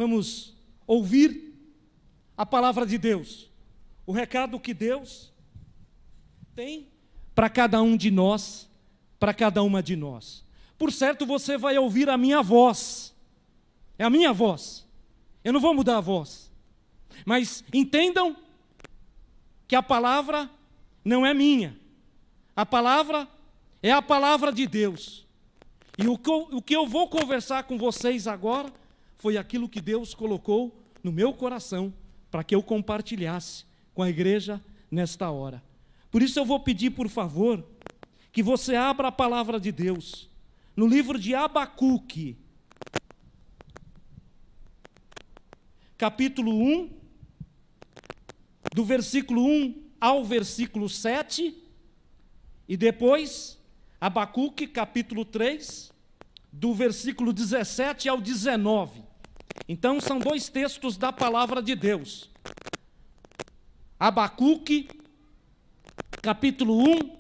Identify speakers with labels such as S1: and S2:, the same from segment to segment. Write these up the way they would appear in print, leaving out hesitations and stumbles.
S1: vamos ouvir a palavra de Deus, o recado que Deus tem para cada um de nós, para cada uma de nós. Por certo, você vai ouvir a minha voz, é a minha voz, eu não vou mudar a voz, mas entendam que a palavra não é minha, a palavra é a palavra de Deus. E o que eu vou conversar com vocês agora foi aquilo que Deus colocou no meu coração para que eu compartilhasse com a igreja nesta hora. Por isso eu vou pedir, por favor, que você abra a palavra de Deus no livro de Abacuque, capítulo 1, do versículo 1 ao versículo 7, e depois Abacuque, capítulo 3, do versículo 17 ao 19. Então, são dois textos da palavra de Deus. Abacuque, capítulo 1,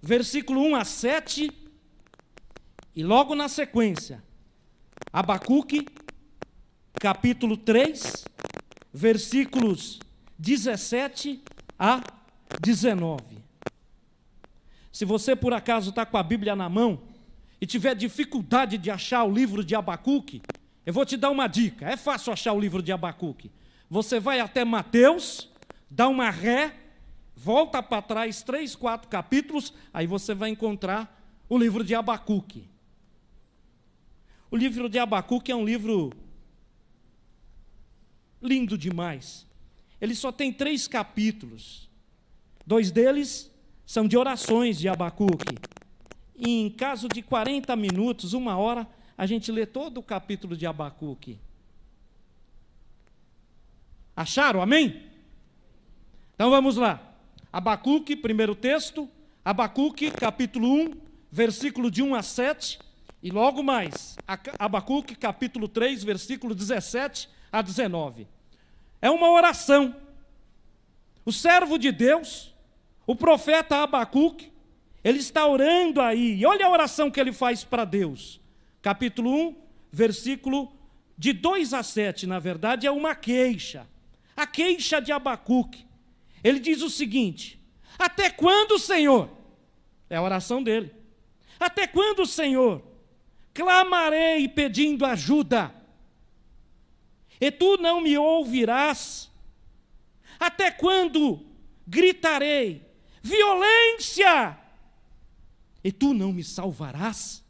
S1: versículo 1 a 7, e logo na sequência, Abacuque, capítulo 3, versículos 17 a 19. Se você por acaso está com a Bíblia na mão e tiver dificuldade de achar o livro de Abacuque, eu vou te dar uma dica, é fácil achar o livro de Abacuque. Você vai até Mateus, dá uma ré, volta para trás 3, 4 capítulos, aí você vai encontrar o livro de Abacuque. O livro de Abacuque é um livro lindo demais. Ele só tem 3 capítulos. 2 deles são de orações de Abacuque. E em caso de 40 minutos, 1 hora, a gente lê todo o capítulo de Abacuque. Acharam? Amém? Então vamos lá. Abacuque, primeiro texto. Abacuque, capítulo 1, versículo de 1 a 7. E logo mais, Abacuque, capítulo 3, versículo 17 a 19. É uma oração. O servo de Deus, o profeta Abacuque, ele está orando aí. E olha a oração que ele faz para Deus. Capítulo 1, versículo de 2 a 7, na verdade, é uma queixa. A queixa de Abacuque. Ele diz o seguinte: até quando, Senhor? É a oração dele. Até quando, Senhor, clamarei pedindo ajuda, e tu não me ouvirás? Até quando gritarei violência, e tu não me salvarás?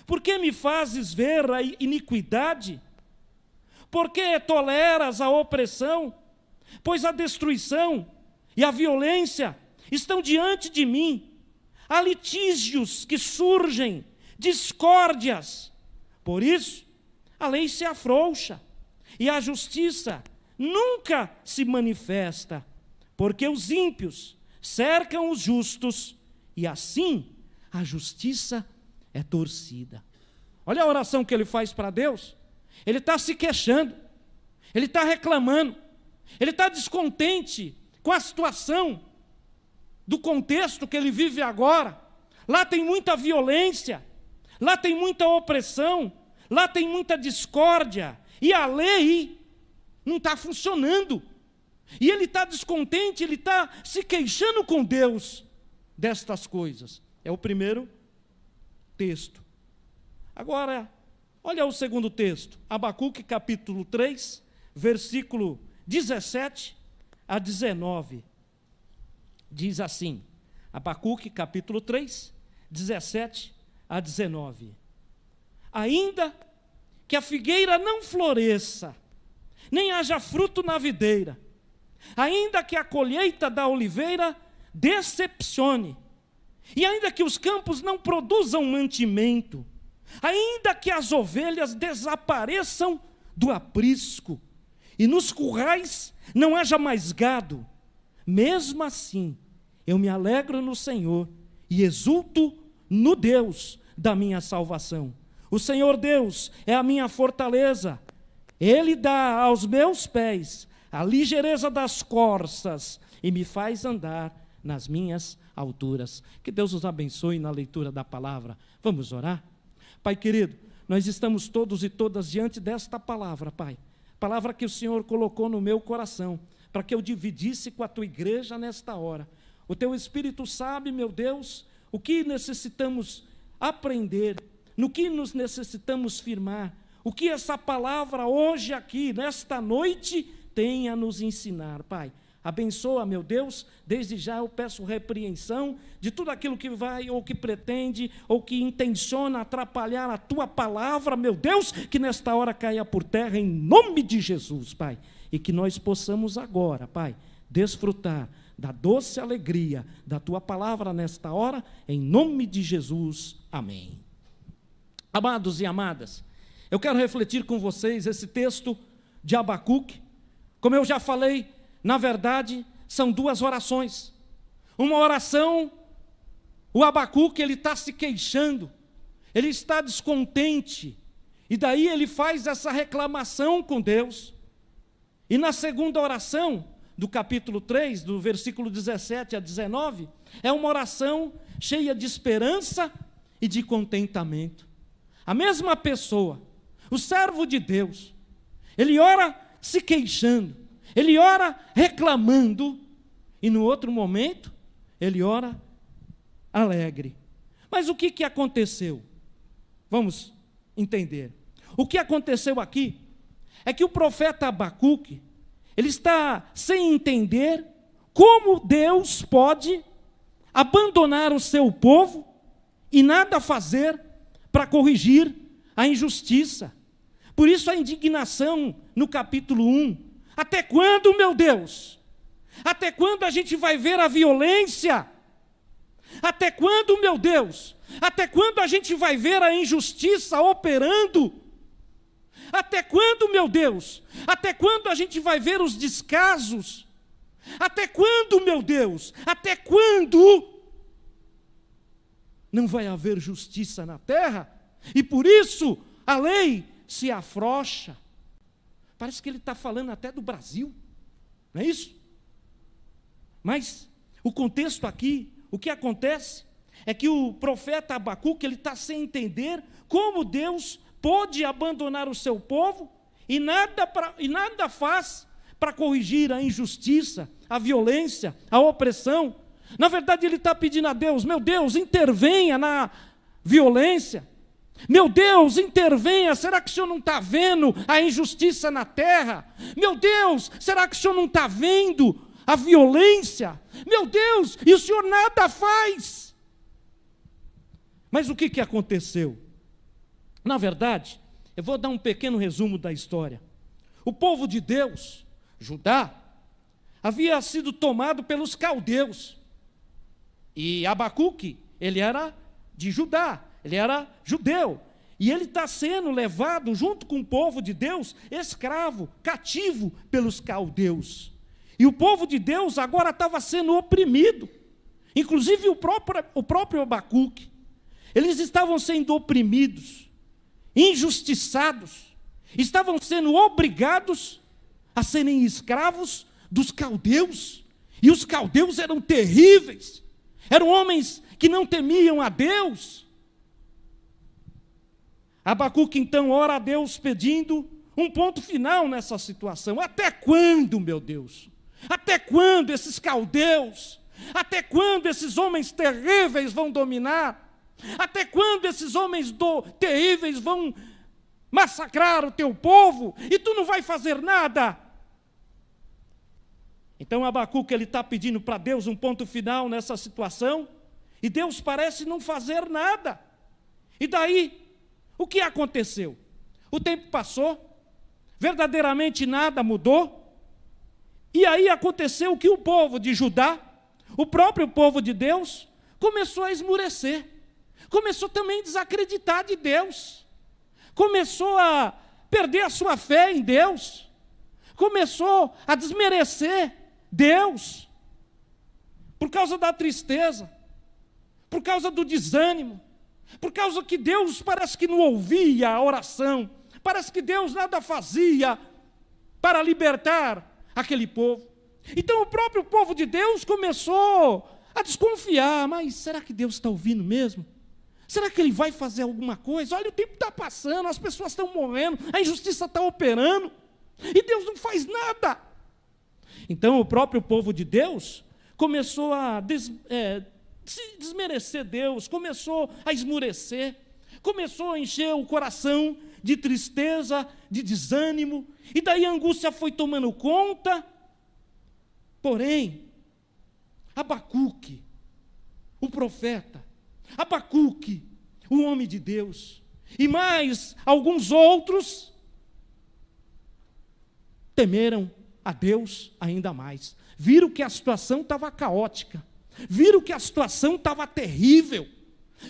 S1: Por que me fazes ver a iniquidade? Por que toleras a opressão? Pois a destruição e a violência estão diante de mim. Há litígios que surgem, discórdias. Por isso, a lei se afrouxa e a justiça nunca se manifesta, porque os ímpios cercam os justos e assim a justiça é torcida. Olha a oração que ele faz para Deus. Ele está se queixando, ele está reclamando, ele está descontente com a situação do contexto que ele vive agora. Lá tem muita violência, lá tem muita opressão, lá tem muita discórdia, e a lei não está funcionando. E ele está descontente, ele está se queixando com Deus destas coisas. É o primeiro texto. Agora, olha o segundo texto, Abacuque capítulo 3, versículo 17 a 19. Diz assim, Abacuque capítulo 3, 17 a 19. Ainda que a figueira não floresça, nem haja fruto na videira, ainda que a colheita da oliveira decepcione, e ainda que os campos não produzam mantimento, ainda que as ovelhas desapareçam do aprisco, e nos currais não haja mais gado, mesmo assim eu me alegro no Senhor e exulto no Deus da minha salvação. O Senhor Deus é a minha fortaleza, Ele dá aos meus pés a ligeireza das corças e me faz andar nas minhas alturas. Que Deus os abençoe na leitura da palavra. Vamos orar? Pai querido, nós estamos todos e todas diante desta palavra, Pai. Palavra que o Senhor colocou no meu coração, para que eu dividisse com a tua igreja nesta hora. O teu Espírito sabe, meu Deus, o que necessitamos aprender, no que nos necessitamos firmar, o que essa palavra hoje aqui, nesta noite, tem a nos ensinar, Pai. Abençoa, meu Deus, desde já eu peço repreensão de tudo aquilo que vai, ou que pretende, ou que intenciona atrapalhar a tua palavra, meu Deus, que nesta hora caia por terra em nome de Jesus, Pai. E que nós possamos agora, Pai, desfrutar da doce alegria da tua palavra nesta hora, em nome de Jesus, amém. Amados e amadas, eu quero refletir com vocês esse texto de Abacuque. Como eu já falei, na verdade, são duas orações. Uma oração, o Abacuque, ele está se queixando, ele está descontente, e daí ele faz essa reclamação com Deus. E na segunda oração, do capítulo 3, do versículo 17 a 19, é uma oração cheia de esperança e de contentamento. A mesma pessoa, o servo de Deus, ele ora se queixando, ele ora reclamando, e no outro momento, ele ora alegre. Mas o que aconteceu? Vamos entender. O que aconteceu aqui é que o profeta Abacuque, ele está sem entender como Deus pode abandonar o seu povo e nada fazer para corrigir a injustiça. Por isso a indignação no capítulo 1. Até quando, meu Deus? Até quando a gente vai ver a violência? Até quando, meu Deus? Até quando a gente vai ver a injustiça operando? Até quando, meu Deus? Até quando a gente vai ver os descasos? Até quando, meu Deus? Até quando não vai haver justiça na terra? E por isso a lei se afrouxa. Parece que ele está falando até do Brasil, não é isso? Mas o contexto aqui, o que acontece é que o profeta Abacuque, ele está sem entender como Deus pôde abandonar o seu povo e nada faz para corrigir a injustiça, a violência, a opressão. Na verdade, ele está pedindo a Deus: meu Deus, intervenha na violência. Meu Deus, intervenha. Será que o Senhor não está vendo a injustiça na terra? Meu Deus, será que o Senhor não está vendo a violência? Meu Deus, e o Senhor nada faz. Mas o que aconteceu? Na verdade, eu vou dar um pequeno resumo da história. O povo de Deus, Judá, havia sido tomado pelos caldeus. E Abacuque, ele era de Judá, ele era judeu. E ele está sendo levado, junto com o povo de Deus, escravo, cativo pelos caldeus. E o povo de Deus agora estava sendo oprimido. Inclusive o próprio Abacuque. Eles estavam sendo oprimidos, injustiçados, estavam sendo obrigados a serem escravos dos caldeus. E os caldeus eram terríveis, eram homens que não temiam a Deus. Abacuque então ora a Deus pedindo um ponto final nessa situação. Até quando, meu Deus? Até quando esses caldeus? Até quando esses homens terríveis vão dominar? Até quando esses homens terríveis vão massacrar o teu povo e tu não vai fazer nada? Então Abacuque, ele está pedindo para Deus um ponto final nessa situação, e Deus parece não fazer nada. E daí, o que aconteceu? O tempo passou, verdadeiramente nada mudou, e aí aconteceu que o povo de Judá, o próprio povo de Deus, começou a esmurecer, começou também a desacreditar de Deus, começou a perder a sua fé em Deus, começou a desmerecer Deus, por causa da tristeza, por causa do desânimo, por causa que Deus parece que não ouvia a oração, parece que Deus nada fazia para libertar aquele povo. Então o próprio povo de Deus começou a desconfiar: mas será que Deus está ouvindo mesmo? Será que ele vai fazer alguma coisa? Olha, o tempo está passando, as pessoas estão morrendo, a injustiça está operando, e Deus não faz nada. Então o próprio povo de Deus começou a desmerecer Deus, começou a esmurecer, começou a encher o coração de tristeza, de desânimo, e daí a angústia foi tomando conta. Porém, Abacuque, o profeta, Abacuque, o homem de Deus, e mais alguns outros, temeram a Deus ainda mais. Viram que a situação estava caótica, viram que a situação estava terrível,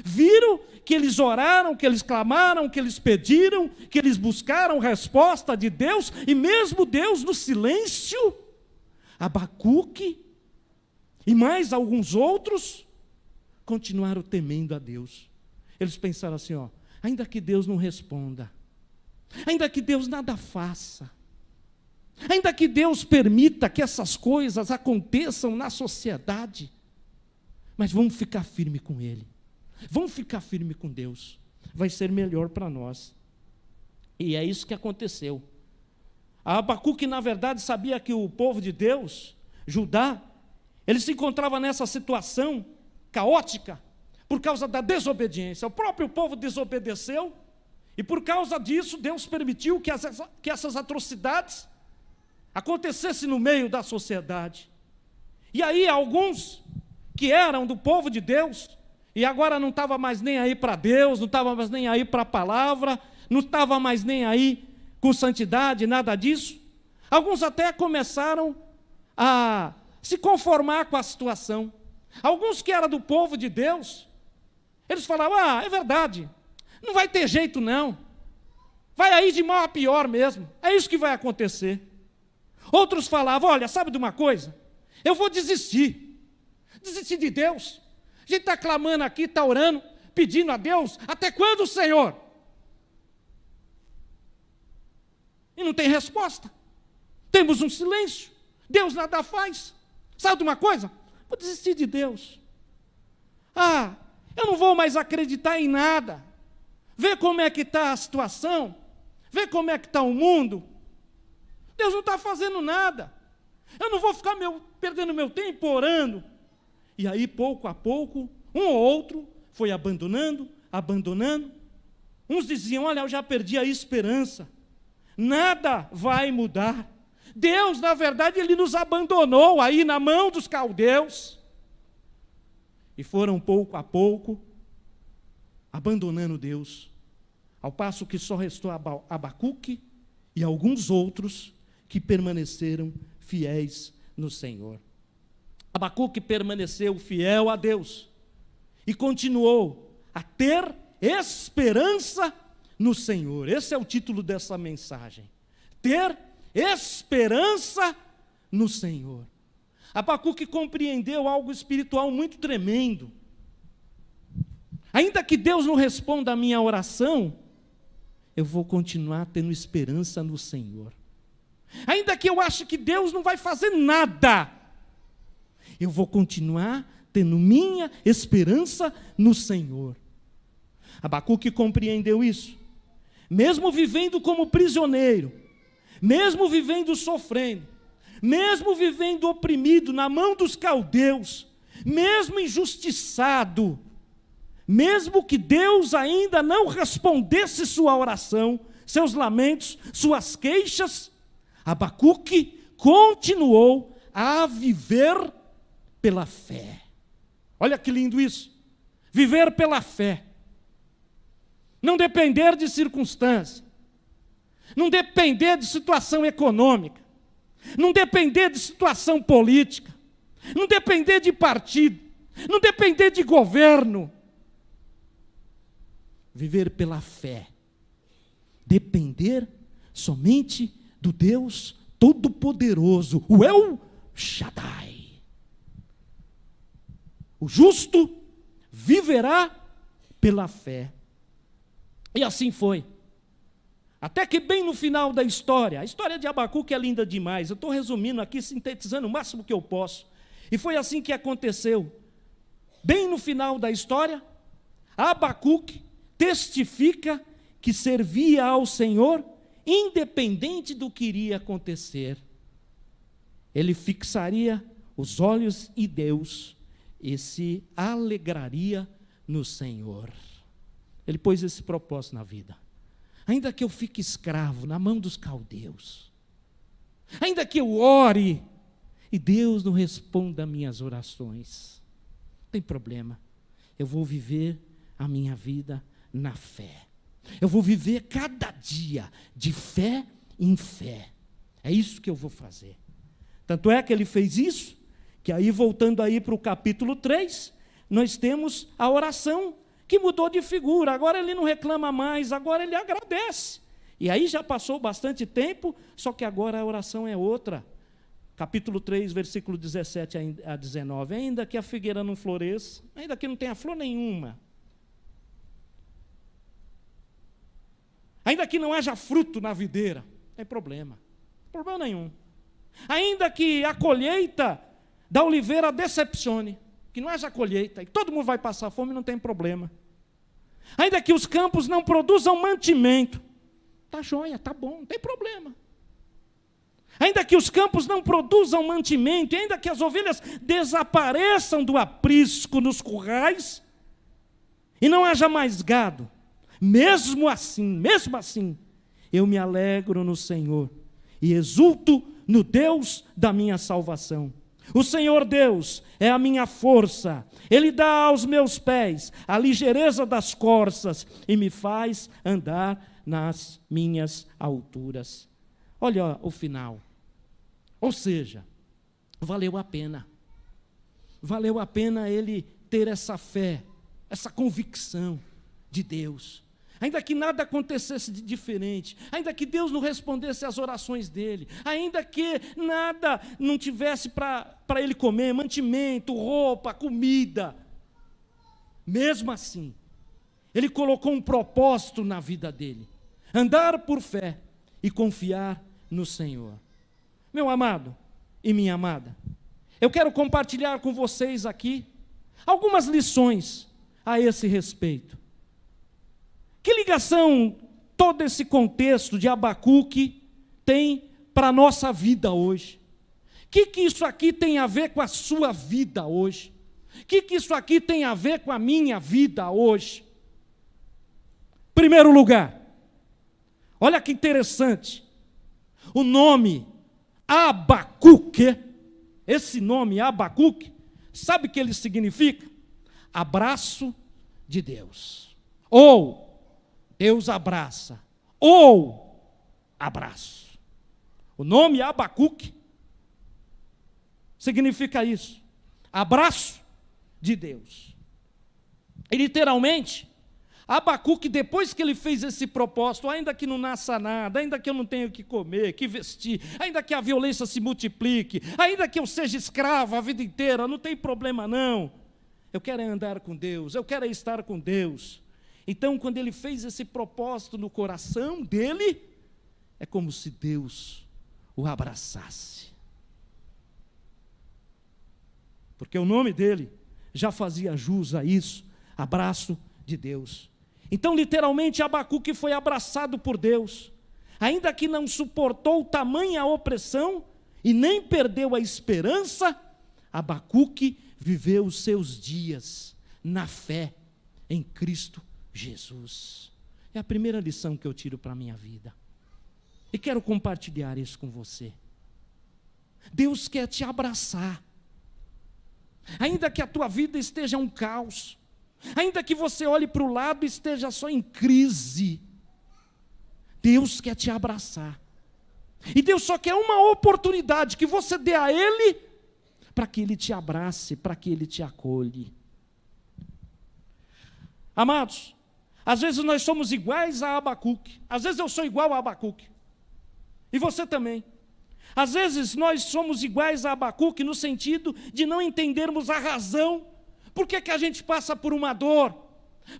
S1: viram que eles oraram, que eles clamaram, que eles pediram, que eles buscaram resposta de Deus, e mesmo Deus no silêncio, Abacuque e mais alguns outros continuaram temendo a Deus. Eles pensaram assim, ainda que Deus não responda, ainda que Deus nada faça, ainda que Deus permita que essas coisas aconteçam na sociedade, mas vamos ficar firme com Ele, vamos ficar firme com Deus, vai ser melhor para nós. E é isso que aconteceu. Abacuque, na verdade, sabia que o povo de Deus, Judá, ele se encontrava nessa situação caótica por causa da desobediência. O próprio povo desobedeceu, e por causa disso Deus permitiu que essas atrocidades acontecessem no meio da sociedade. E aí alguns que eram do povo de Deus, e agora não estava mais nem aí para Deus, não estava mais nem aí para a palavra, não estava mais nem aí com santidade, nada disso. Alguns até começaram a se conformar com a situação. Alguns que eram do povo de Deus, eles falavam, é verdade, não vai ter jeito não, vai aí de mal a pior mesmo, é isso que vai acontecer. Outros falavam, olha, sabe de uma coisa? Eu vou desistir de Deus. A gente está clamando aqui, está orando, pedindo a Deus, até quando, Senhor? E não tem resposta. Temos um silêncio, Deus nada faz. Sabe de uma coisa? Vou desistir de Deus. Eu não vou mais acreditar em nada. Vê como é que está a situação, vê como é que está o mundo. Deus não está fazendo nada. Eu não vou ficar perdendo meu tempo orando. E aí, pouco a pouco, um ou outro foi abandonando. Uns diziam, olha, eu já perdi a esperança. Nada vai mudar. Deus, na verdade, Ele nos abandonou aí na mão dos caldeus. E foram pouco a pouco abandonando Deus, ao passo que só restou Abacuque e alguns outros que permaneceram fiéis no Senhor. Abacuque permaneceu fiel a Deus e continuou a ter esperança no Senhor. Esse é o título dessa mensagem. Ter esperança no Senhor. Abacuque compreendeu algo espiritual muito tremendo. Ainda que Deus não responda a minha oração, eu vou continuar tendo esperança no Senhor. Ainda que eu ache que Deus não vai fazer nada, eu vou continuar tendo minha esperança no Senhor. Abacuque compreendeu isso. Mesmo vivendo como prisioneiro, mesmo vivendo sofrendo, mesmo vivendo oprimido na mão dos caldeus, mesmo injustiçado, mesmo que Deus ainda não respondesse sua oração, seus lamentos, suas queixas, Abacuque continuou a viver pela fé. Olha que lindo isso. Viver pela fé. Não depender de circunstância. Não depender de situação econômica. Não depender de situação política. Não depender de partido. Não depender de governo. Viver pela fé. Depender somente do Deus Todo-Poderoso, o El Shaddai. O justo viverá pela fé. E assim foi. Até que bem no final da história, a história de Abacuque é linda demais, eu estou resumindo aqui, sintetizando o máximo que eu posso. E foi assim que aconteceu. Bem no final da história, Abacuque testifica que servia ao Senhor independente do que iria acontecer. Ele fixaria os olhos em Deus e se alegraria no Senhor. Ele pôs esse propósito na vida. Ainda que eu fique escravo na mão dos caldeus, ainda que eu ore e Deus não responda às minhas orações, não tem problema, eu vou viver a minha vida na fé. Eu vou viver cada dia de fé em fé. É isso que eu vou fazer. Tanto é que ele fez isso, que aí voltando aí para o capítulo 3, nós temos a oração que mudou de figura. Agora ele não reclama mais, agora ele agradece. E aí já passou bastante tempo, só que agora a oração é outra. Capítulo 3, versículo 17 a 19. Ainda que a figueira não floresça, ainda que não tenha flor nenhuma, ainda que não haja fruto na videira, não tem problema nenhum. Ainda que a colheita da oliveira decepcione, que não haja colheita, e todo mundo vai passar fome, não tem problema. Ainda que os campos não produzam mantimento, está joia, está bom, não tem problema. Ainda que os campos não produzam mantimento, ainda que as ovelhas desapareçam do aprisco nos currais, e não haja mais gado, mesmo assim, eu me alegro no Senhor e exulto no Deus da minha salvação. O Senhor Deus é a minha força, Ele dá aos meus pés a ligeireza das corças e me faz andar nas minhas alturas. Olha o final. Ou seja, valeu a pena ele ter essa fé, essa convicção de Deus. Ainda que nada acontecesse de diferente, ainda que Deus não respondesse às orações dele, ainda que nada não tivesse para ele comer, mantimento, roupa, comida, mesmo assim, ele colocou um propósito na vida dele, andar por fé e confiar no Senhor. Meu amado e minha amada, eu quero compartilhar com vocês aqui algumas lições a esse respeito. Que ligação todo esse contexto de Abacuque tem para a nossa vida hoje? O que isso aqui tem a ver com a sua vida hoje? O que isso aqui tem a ver com a minha vida hoje? Primeiro lugar, olha que interessante, o nome Abacuque, esse nome Abacuque, sabe o que ele significa? Abraço de Deus, ou Deus abraça, ou abraço. O nome Abacuque significa isso, abraço de Deus. E literalmente, Abacuque, depois que ele fez esse propósito, ainda que não nasça nada, ainda que eu não tenha o que comer, que vestir, ainda que a violência se multiplique, ainda que eu seja escravo a vida inteira, não tem problema não. Eu quero andar com Deus, eu quero estar com Deus. Então, quando ele fez esse propósito no coração dele, é como se Deus o abraçasse. Porque o nome dele já fazia jus a isso, abraço de Deus. Então, literalmente, Abacuque foi abraçado por Deus. Ainda que não suportou tamanha opressão e nem perdeu a esperança, Abacuque viveu os seus dias na fé em Cristo Jesus. É a primeira lição que eu tiro para a minha vida. E quero compartilhar isso com você. Deus quer te abraçar. Ainda que a tua vida esteja um caos, ainda que você olhe para o lado e esteja só em crise, Deus quer te abraçar. E Deus só quer uma oportunidade que você dê a Ele, para que Ele te abrace, para que Ele te acolhe. Amados, às vezes nós somos iguais a Abacuque, às vezes eu sou igual a Abacuque, e você também. Às vezes nós somos iguais a Abacuque no sentido de não entendermos a razão, por que a gente passa por uma dor,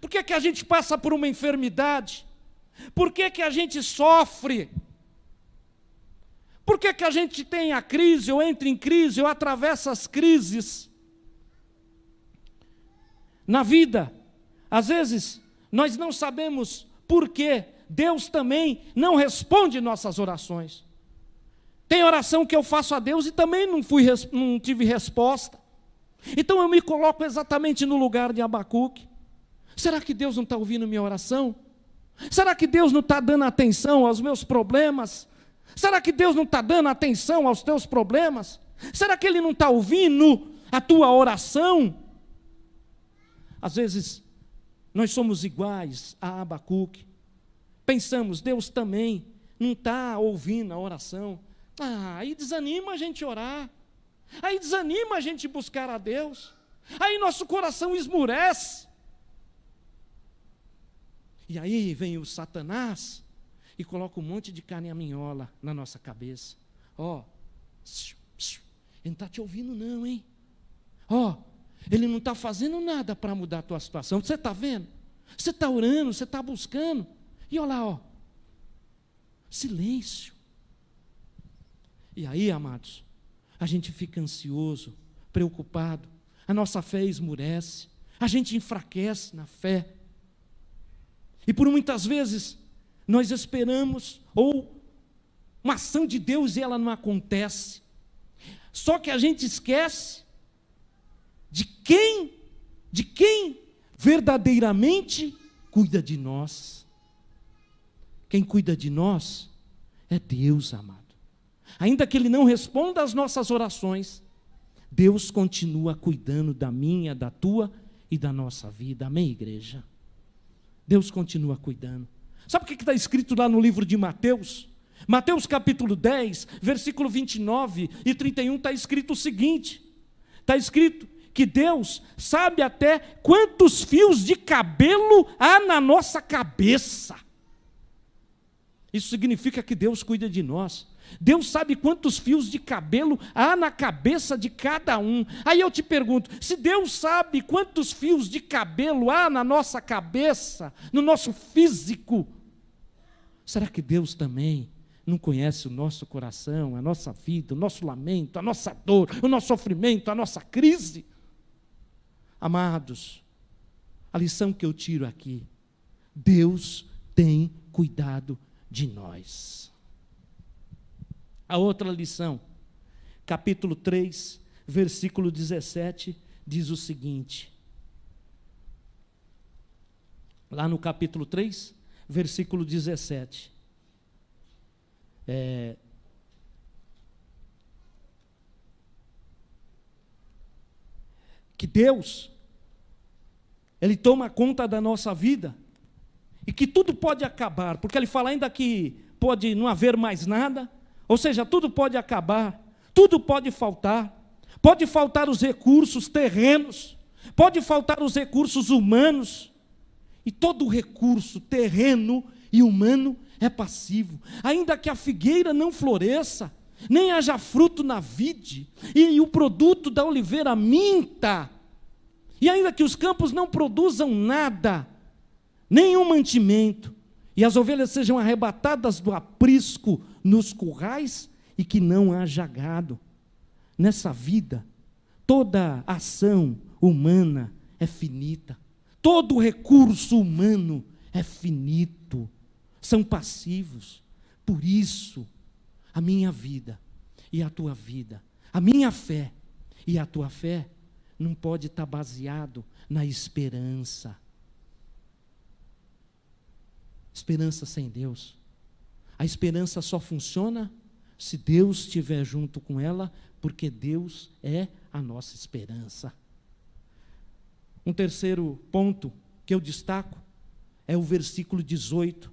S1: por que a gente passa por uma enfermidade, por que a gente sofre, por que a gente tem a crise, ou entra em crise, ou atravessa as crises na vida. às vezes, nós não sabemos por que Deus também não responde nossas orações. Tem oração que eu faço a Deus e também não tive resposta. Então eu me coloco exatamente no lugar de Abacuque. Será que Deus não está ouvindo minha oração? Será que Deus não está dando atenção aos meus problemas? Será que Deus não está dando atenção aos teus problemas? Será que Ele não está ouvindo a tua oração? Às vezes, nós somos iguais a Abacuque. Pensamos, Deus também não está ouvindo a oração. Aí desanima a gente orar. Aí desanima a gente buscar a Deus. Aí nosso coração esmurece. E aí vem o Satanás e coloca um monte de carne-minhola na nossa cabeça. Ele não está te ouvindo não, hein? Ele não está fazendo nada para mudar a tua situação. Você está vendo? Você está orando, você está buscando. E olha lá, silêncio. E aí, amados, a gente fica ansioso, preocupado, a nossa fé esmurece, a gente enfraquece na fé. E por muitas vezes, nós esperamos, ou uma ação de Deus e ela não acontece. Só que a gente esquece de quem verdadeiramente cuida de nós. Quem cuida de nós é Deus, amado. Ainda que Ele não responda às nossas orações, Deus continua cuidando da minha, da tua e da nossa vida. Amém, igreja? Deus continua cuidando. Sabe o que está escrito lá no livro de Mateus? Mateus capítulo 10, versículo 29 e 31, está escrito o seguinte. Está escrito que Deus sabe até quantos fios de cabelo há na nossa cabeça. Isso significa que Deus cuida de nós. Deus sabe quantos fios de cabelo há na cabeça de cada um. Aí eu te pergunto, se Deus sabe quantos fios de cabelo há na nossa cabeça, no nosso físico, será que Deus também não conhece o nosso coração, a nossa vida, o nosso lamento, a nossa dor, o nosso sofrimento, a nossa crise? Amados, a lição que eu tiro aqui, Deus tem cuidado de nós. A outra lição, capítulo 3, versículo 17, diz o seguinte. Lá no capítulo 3, versículo 17. Que Deus, Ele toma conta da nossa vida, e que tudo pode acabar, porque Ele fala ainda que pode não haver mais nada, ou seja, tudo pode acabar, tudo pode faltar os recursos terrenos, pode faltar os recursos humanos, e todo recurso terreno e humano é passivo. Ainda que a figueira não floresça, nem haja fruto na vide, e o produto da oliveira minta, e ainda que os campos não produzam nada, nenhum mantimento, e as ovelhas sejam arrebatadas do aprisco nos currais, e que não haja gado. Nessa vida, toda ação humana é finita, todo recurso humano é finito, são passivos. Por isso, a minha vida e a tua vida, a minha fé e a tua fé, não pode estar baseado na esperança. Esperança sem Deus. A esperança só funciona se Deus estiver junto com ela, porque Deus é a nossa esperança. Um terceiro ponto que eu destaco é o versículo 18,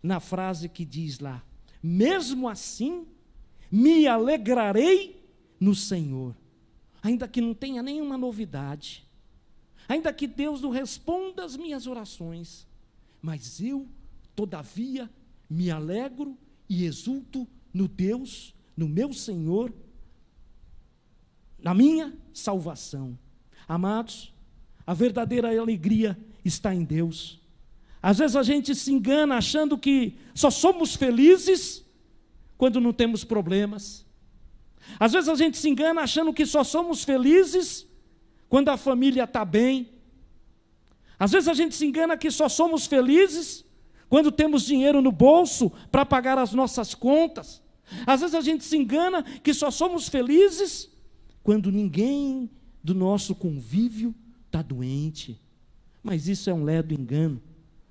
S1: na frase que diz lá: mesmo assim me alegrarei no Senhor. Ainda que não tenha nenhuma novidade, ainda que Deus não responda as minhas orações, mas eu, todavia, me alegro e exulto no Deus, no meu Senhor, na minha salvação. Amados, a verdadeira alegria está em Deus. Às vezes a gente se engana achando que só somos felizes quando não temos problemas. Às vezes a gente se engana achando que só somos felizes quando a família está bem. Às vezes a gente se engana que só somos felizes quando temos dinheiro no bolso para pagar as nossas contas. Às vezes a gente se engana que só somos felizes quando ninguém do nosso convívio está doente. Mas isso é um ledo engano.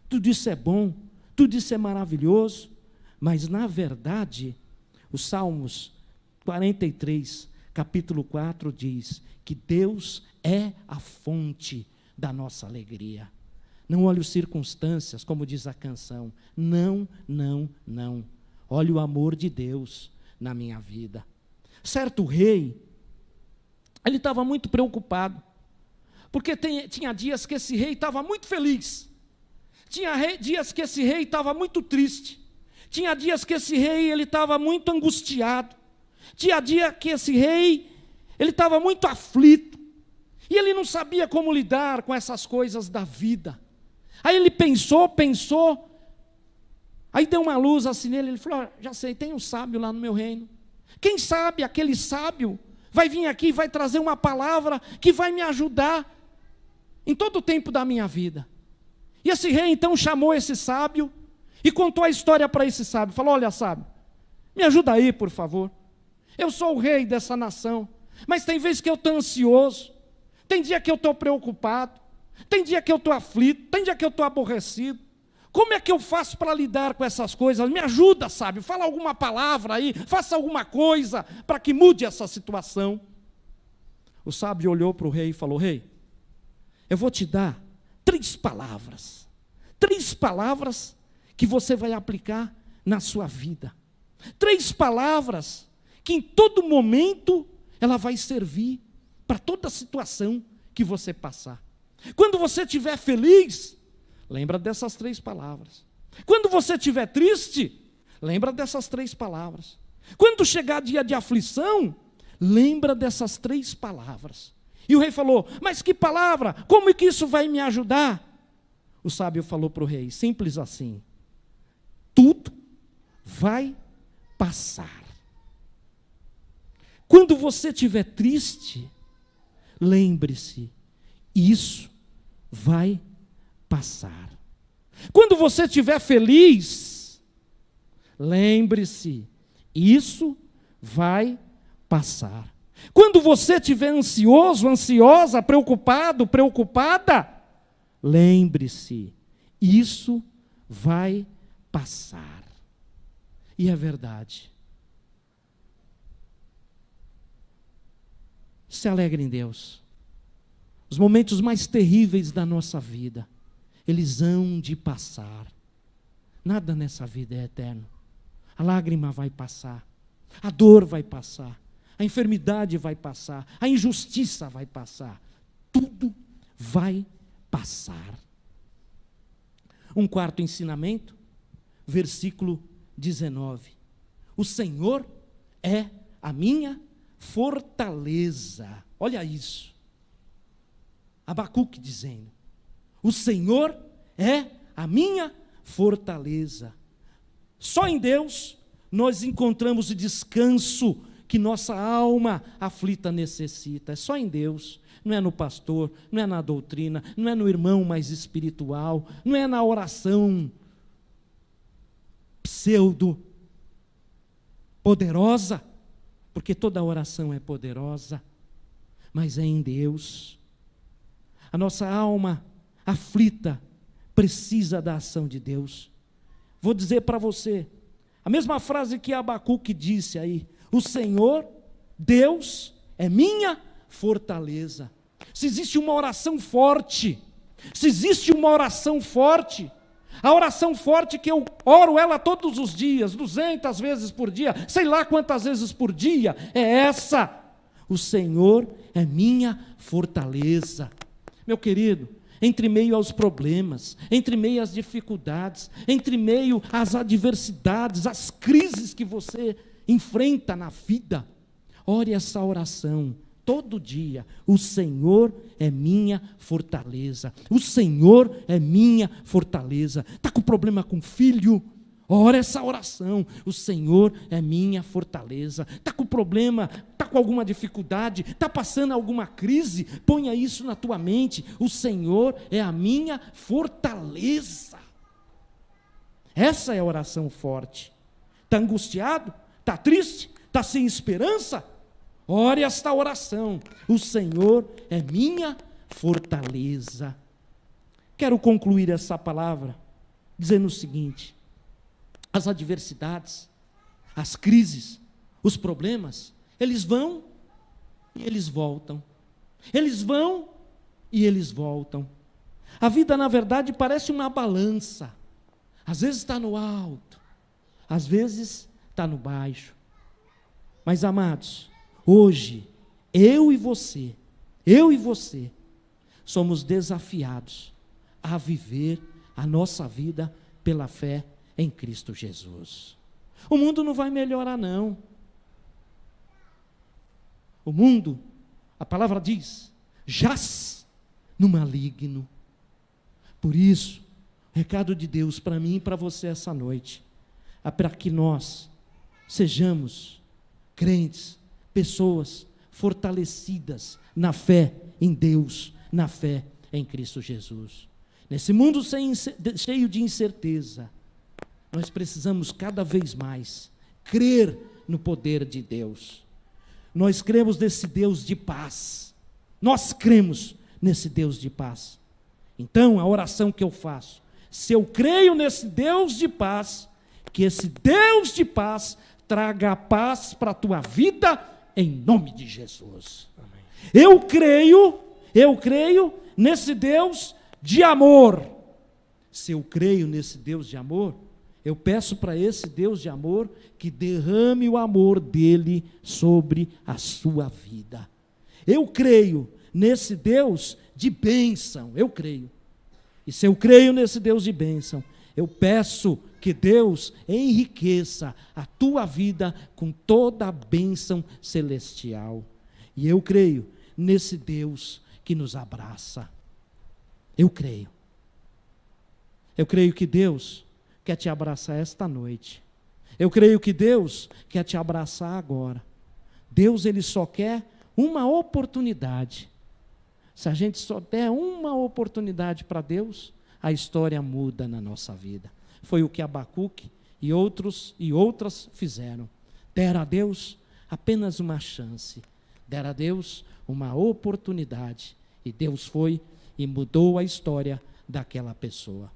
S1: Tudo isso é bom, tudo isso é maravilhoso, mas na verdade, os Salmos 43, capítulo 4 diz que Deus é a fonte da nossa alegria. Não olhe as circunstâncias, como diz a canção. Não, não, não. Olhe o amor de Deus na minha vida. Certo rei, ele estava muito preocupado, porque tinha dias que esse rei estava muito feliz, tinha dias que esse rei estava muito triste, tinha dias que esse rei ele estava muito angustiado, tinha dia que esse rei ele estava muito aflito, e ele não sabia como lidar com essas coisas da vida. Aí ele pensou, aí deu uma luz assim nele, ele falou, já sei, tem um sábio lá no meu reino, quem sabe aquele sábio vai vir aqui e vai trazer uma palavra que vai me ajudar em todo o tempo da minha vida. E esse rei então chamou esse sábio e contou a história para esse sábio, falou, olha sábio, me ajuda aí por favor, eu sou o rei dessa nação, mas tem vezes que eu estou ansioso, tem dia que eu estou preocupado, tem dia que eu estou aflito, tem dia que eu estou aborrecido. Como é que eu faço para lidar com essas coisas? Me ajuda, sábio, fala alguma palavra aí, faça alguma coisa para que mude essa situação. O sábio olhou para o rei e falou, rei, eu vou te dar 3 palavras que você vai aplicar na sua vida. 3 palavras que em todo momento ela vai servir para toda situação que você passar. Quando você estiver feliz, lembra dessas 3 palavras. Quando você estiver triste, lembra dessas 3 palavras. Quando chegar dia de aflição, lembra dessas 3 palavras. E o rei falou, mas que palavra? Como é que isso vai me ajudar? O sábio falou para o rei, simples assim, tudo vai passar. Quando você estiver triste, lembre-se, isso vai passar. Quando você estiver feliz, lembre-se, isso vai passar. Quando você estiver ansioso, ansiosa, preocupado, preocupada, lembre-se, isso vai passar. E é verdade. Se alegre em Deus. Os momentos mais terríveis da nossa vida, eles hão de passar. Nada nessa vida é eterno. A lágrima vai passar, a dor vai passar, a enfermidade vai passar, a injustiça vai passar. Tudo vai passar. Um quarto ensinamento, versículo 19. O Senhor é a minha fortaleza. Olha isso. Abacuque dizendo, o Senhor é a minha fortaleza. Só em Deus nós encontramos o descanso que nossa alma aflita necessita. É só em Deus, não é no pastor, não é na doutrina, não é no irmão mais espiritual, não é na oração pseudo poderosa, porque toda oração é poderosa, mas é em Deus. A nossa alma aflita precisa da ação de Deus. Vou dizer para você, a mesma frase que Abacuque disse aí, o Senhor, Deus, é minha fortaleza. Se existe uma oração forte, a oração forte que eu oro ela todos os dias, 200 vezes por dia, sei lá quantas vezes por dia, é essa, o Senhor é minha fortaleza. Meu querido, entre meio aos problemas, entre meio às dificuldades, entre meio às adversidades, às crises que você enfrenta na vida, ore essa oração todo dia, o Senhor é minha fortaleza, o Senhor é minha fortaleza. Está com problema com filho? Ora essa oração, o Senhor é minha fortaleza. Está com problema, está com alguma dificuldade, está passando alguma crise, ponha isso na tua mente: o Senhor é a minha fortaleza. Essa é a oração forte. Está angustiado? Está triste? Está sem esperança? Ore esta oração: o Senhor é minha fortaleza. Quero concluir essa palavra dizendo o seguinte: as adversidades, as crises, os problemas, eles vão e eles voltam. Eles vão e eles voltam. A vida, na verdade, parece uma balança. Às vezes está no alto, às vezes está no baixo. Mas, amados, hoje, eu e você, somos desafiados a viver a nossa vida pela fé em Cristo Jesus. O mundo não vai melhorar, não. O mundo, a palavra diz, jaz no maligno. Por isso, o recado de Deus para mim e para você essa noite é para que nós sejamos crentes, pessoas fortalecidas na fé em Deus, na fé em Cristo Jesus. Nesse mundo cheio de incerteza, nós precisamos cada vez mais crer no poder de Deus. Nós cremos nesse Deus de paz. Nós cremos nesse Deus de paz. Então, a oração que eu faço: se eu creio nesse Deus de paz, que esse Deus de paz traga a paz para a tua vida, em nome de Jesus. Amém. Eu creio nesse Deus de amor. Se eu creio nesse Deus de amor, eu peço para esse Deus de amor que derrame o amor dele sobre a sua vida. Eu creio nesse Deus de bênção, eu creio. E se eu creio nesse Deus de bênção, eu peço que Deus enriqueça a tua vida com toda a bênção celestial. E eu creio nesse Deus que nos abraça. Eu creio. Eu creio que Deus quer te abraçar esta noite. Eu creio que Deus quer te abraçar agora. Deus, Ele só quer uma oportunidade. Se a gente só der uma oportunidade para Deus, a história muda na nossa vida. Foi o que Abacuque e outros e outras fizeram. Deram a Deus apenas uma chance. Deram a Deus uma oportunidade. E Deus foi e mudou a história daquela pessoa.